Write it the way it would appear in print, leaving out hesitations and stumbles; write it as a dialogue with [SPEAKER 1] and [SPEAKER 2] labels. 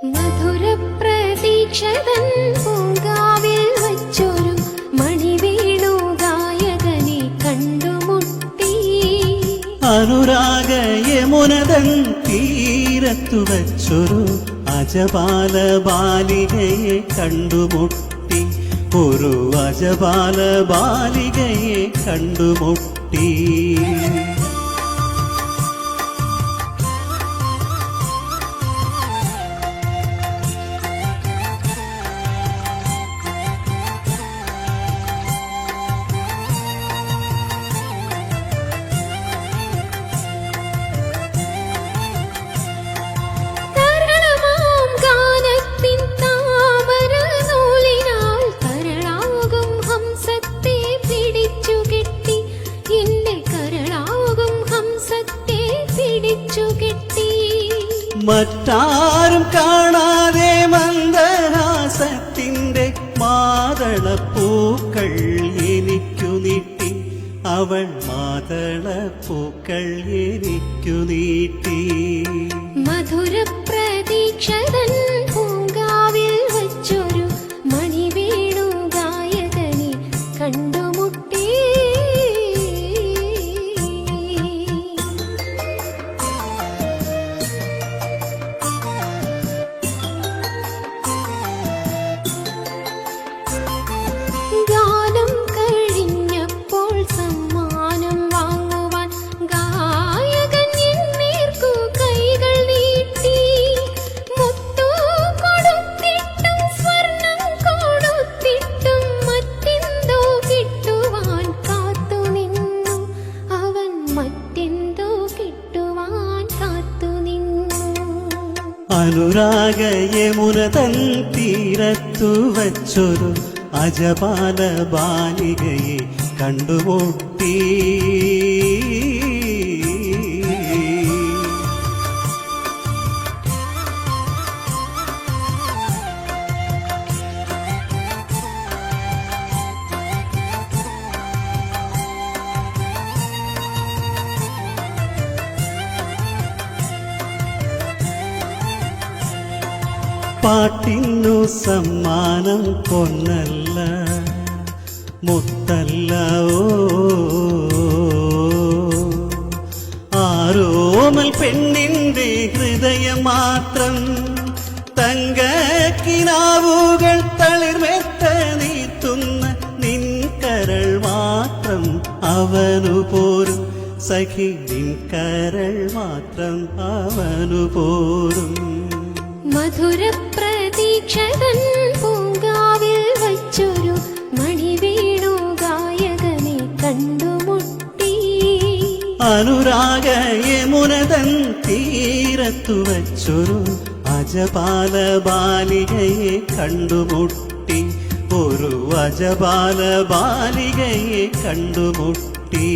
[SPEAKER 1] മധുര പ്രതീക്ഷതൻ പൂങ്കാവിൽ വച്ചൊരു മണിവേണു ഗായകനെ കണ്ടുമുട്ടി.
[SPEAKER 2] അനുരാഗ യമുനതൻ തീരത്തു വച്ചൊരു അജപാല ബാലികയെ കണ്ടുമുട്ടി. ഒരു അജപാല ബാലികയെ കണ്ടുമുട്ടി. മറ്റാരും കാണാതെ മന്ദഹാസത്തിന്റെ മാതളപ്പൂക്കൾ എനിക്കു നീട്ടി. അവൾ മാതളപ്പൂക്കൾ എനിക്കു നീട്ടി.
[SPEAKER 1] മധുര പ്രതീക്ഷതൻ പൂങ്കാവിൽ വച്ചൊരു മണിവേണു ഗായകനെ കണ്ടുമുട്ടി. ഗാനം കഴിഞ്ഞപ്പോൾ സമ്മാനം വാങ്ങുവാൻ ഗായകൻ എന്നേർക്കു കൈകൾ നീട്ടി. മുത്തു കൊടുത്തിട്ടും സ്വർണം കൊടുത്തിട്ടും മറ്റെന്തോ കിട്ടുവാൻ കാത്തുനിന്നു. അവൻ മറ്റെന്തോ കിട്ടുവാൻ കാത്തുനിന്നു.
[SPEAKER 2] അനുരാഗ യമുനതൻ തീരത്തു വച്ചൊരു അജപാല ബാലികയെ കണ്ടുമുട്ടി. പാട്ടിന്നു സമ്മാനം പൊന്നല്ല മുത്തല്ല. ആരോമൽ പെണ്ണിന്റെ ഹൃദയം മാത്രം. തങ്കക്കിനാവുകൾ തളിർമെത്ത നീത്തുന്ന നിൻകരൾ മാത്രം അവനു പോരും. സഖി നിൻകരൾ മാത്രം അവനു പോരും.
[SPEAKER 1] മധുര പ്രതീക്ഷതൻ പൂങ്കാവിൽ വച്ചൊരു മണിവേണു ഗായകനെ കണ്ടുമുട്ടി.
[SPEAKER 2] അനുരാഗ യമുനതൻ തീരത്തു വച്ചൊരു അജപാല ബാലികയെ കണ്ടുമുട്ടി. ഒരു അജപാല ബാലികയെ കണ്ടുമുട്ടി.